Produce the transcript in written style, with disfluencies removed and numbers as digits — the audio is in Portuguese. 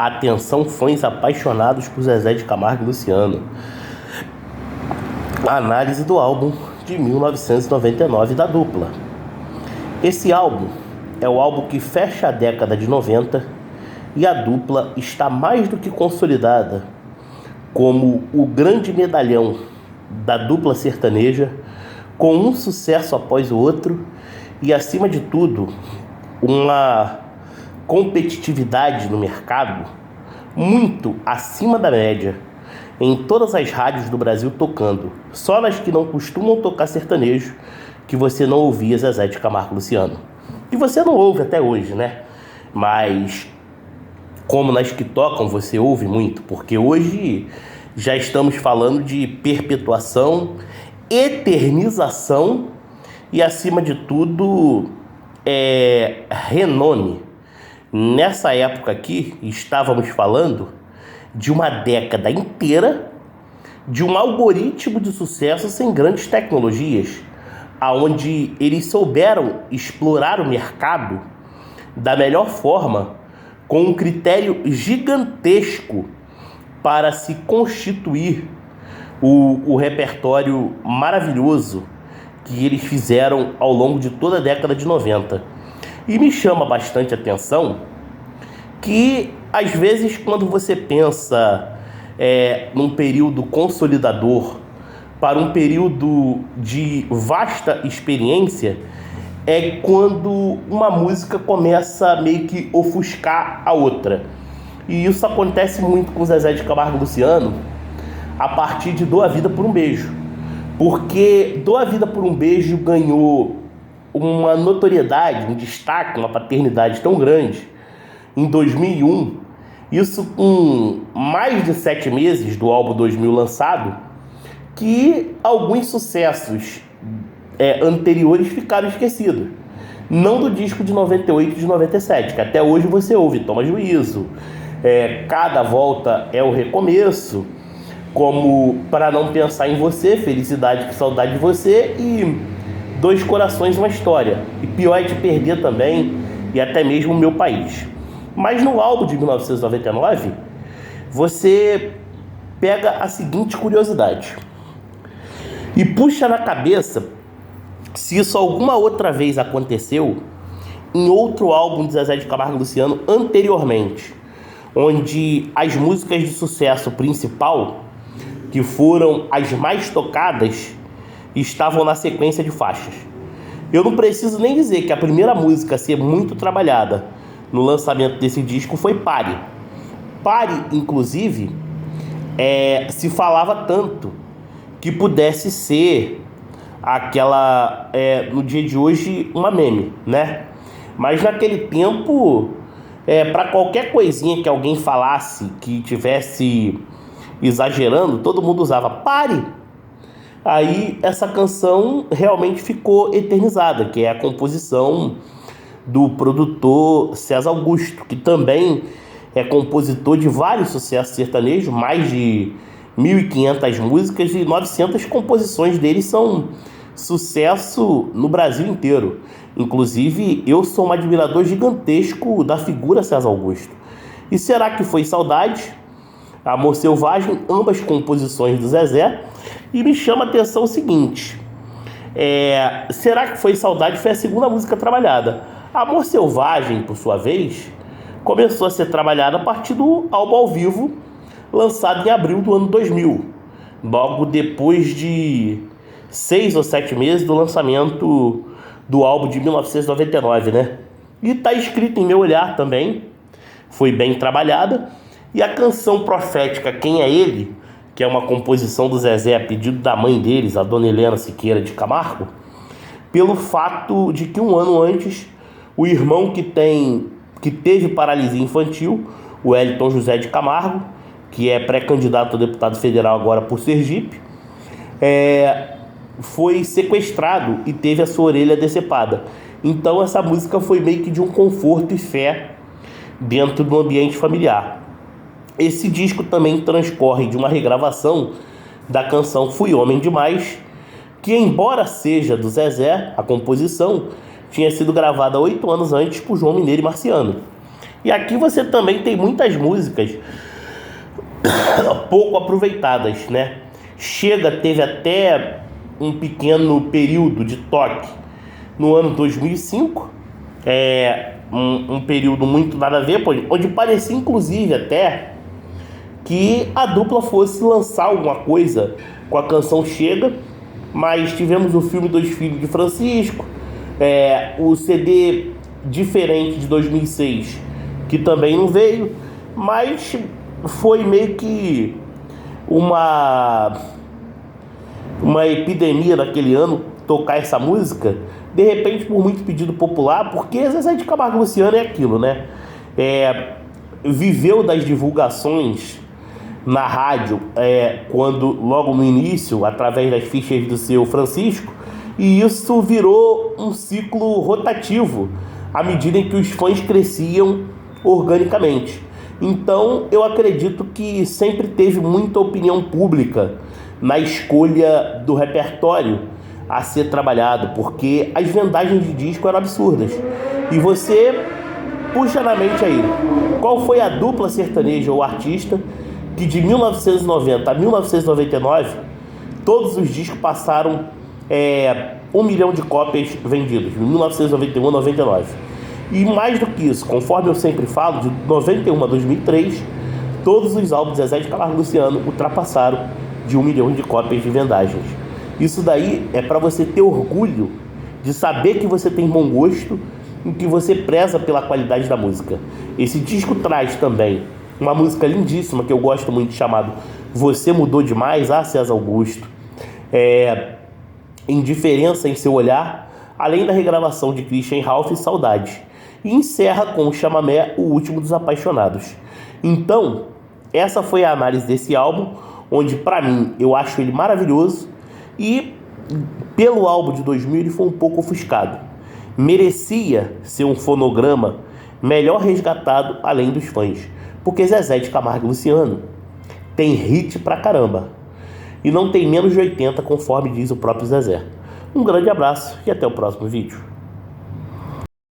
Atenção, fãs apaixonados por Zezé de Camargo e Luciano. A análise do álbum de 1999 da dupla. Esse álbum é o álbum que fecha a década de 90 e a dupla está mais do que consolidada como o grande medalhão da dupla sertaneja, com um sucesso após o outro e, acima de tudo, uma competitividade no mercado muito acima da média, em todas as rádios do Brasil tocando. Só nas que não costumam tocar sertanejo que você não ouvia Zezé de Camargo e Luciano. E você não ouve até hoje, né? Mas como nas que tocam você ouve muito, porque hoje já estamos falando de perpetuação, eternização e, acima de tudo, renome. Nessa época aqui, estávamos falando de uma década inteira de um algoritmo de sucesso sem grandes tecnologias, aonde eles souberam explorar o mercado da melhor forma, com um critério gigantesco para se constituir o repertório maravilhoso que eles fizeram ao longo de toda a década de 90. E me chama bastante atenção que, às vezes, quando você pensa num período consolidador para um período de vasta experiência, é quando uma música começa a meio que ofuscar a outra. E isso acontece muito com o Zezé de Camargo e Luciano a partir de Dou a Vida por um Beijo. Porque Dou a Vida por um Beijo ganhou uma notoriedade, um destaque, uma paternidade tão grande em 2001, isso com mais de 7 meses do álbum 2000 lançado, que alguns sucessos anteriores ficaram esquecidos. Não do disco de 98 e de 97, que até hoje você ouve Toma Juízo, Cada Volta é o Recomeço, como Para Não Pensar em Você, Felicidade que Saudade de Você e Dois Corações, Uma História. E Pior é Te Perder também, e até mesmo Meu País. Mas no álbum de 1999, você pega a seguinte curiosidade e puxa na cabeça se isso alguma outra vez aconteceu em outro álbum de Zezé de Camargo e Luciano anteriormente, onde as músicas de sucesso principal, que foram as mais tocadas, estavam na sequência de faixas. Eu não preciso nem dizer que a primeira música a ser muito trabalhada no lançamento desse disco foi Pare. Pare, inclusive, se falava tanto que pudesse ser aquela, no dia de hoje, uma meme, né? Mas naquele tempo, para qualquer coisinha que alguém falasse que tivesse exagerando, todo mundo usava Pare. Aí essa canção realmente ficou eternizada, que é a composição do produtor César Augusto, que também é compositor de vários sucessos sertanejos, mais de 1.500 músicas e 900 composições dele são sucesso no Brasil inteiro. Inclusive, eu sou um admirador gigantesco da figura César Augusto. E Será que Foi Saudade, Amor Selvagem, ambas composições do Zezé. E me chama a atenção o seguinte, Será que Foi Saudade foi a segunda música trabalhada. Amor Selvagem, por sua vez, começou a ser trabalhada a partir do álbum ao vivo, lançado em abril do ano 2000, logo depois de 6 ou 7 meses do lançamento do álbum de 1999, né? E tá escrito em Meu Olhar também, foi bem trabalhada. E a canção profética Quem é Ele, que é uma composição do Zezé a pedido da mãe deles, a dona Helena Siqueira de Camargo, pelo fato de que um ano antes, o irmão que teve paralisia infantil, o Wellington José de Camargo, que é pré-candidato a deputado federal agora por Sergipe, foi sequestrado e teve a sua orelha decepada. Então essa música foi meio que de um conforto e fé dentro do ambiente familiar. Esse disco também transcorre de uma regravação da canção Fui Homem Demais, que, embora seja do Zezé, a composição tinha sido gravada 8 anos antes por João Mineiro e Marciano. E aqui você também tem muitas músicas pouco aproveitadas, né? Chega teve até um pequeno período de toque no ano 2005, um período muito nada a ver, onde parecia inclusive até que a dupla fosse lançar alguma coisa com a canção Chega, mas tivemos o filme Dois Filhos de Francisco, o CD Diferente de 2006, que também não veio, mas foi meio que uma epidemia naquele ano tocar essa música, de repente por muito pedido popular, porque Zezé de Camargo e Luciano é aquilo, né? Viveu das divulgações na rádio, quando logo no início, através das fichas do seu Francisco, e isso virou um ciclo rotativo à medida em que os fãs cresciam organicamente. Então eu acredito que sempre teve muita opinião pública na escolha do repertório a ser trabalhado, porque as vendagens de disco eram absurdas. E você puxa na mente aí, qual foi a dupla sertaneja ou artista que de 1990 a 1999 todos os discos passaram 1 milhão de cópias vendidas, de 1991 a 99. E mais do que isso, conforme eu sempre falo, de 91 a 2003, todos os álbuns de Zezé de Camargo e Luciano ultrapassaram de 1 milhão de cópias de vendagens. Isso daí é para você ter orgulho de saber que você tem bom gosto e que você preza pela qualidade da música. Esse disco traz também uma música lindíssima que eu gosto muito, chamado Você Mudou Demais, César Augusto, Indiferença em Seu Olhar, além da regravação de Christian Ralph, Saudade, e encerra com o chamamé O Último dos Apaixonados. Então, essa foi a análise desse álbum, onde para mim eu acho ele maravilhoso, e pelo álbum de 2000 ele foi um pouco ofuscado. Merecia ser um fonograma melhor resgatado além dos fãs, porque Zezé de Camargo e Luciano tem hit pra caramba e não tem menos de 80, conforme diz o próprio Zezé. Um grande abraço e até o próximo vídeo.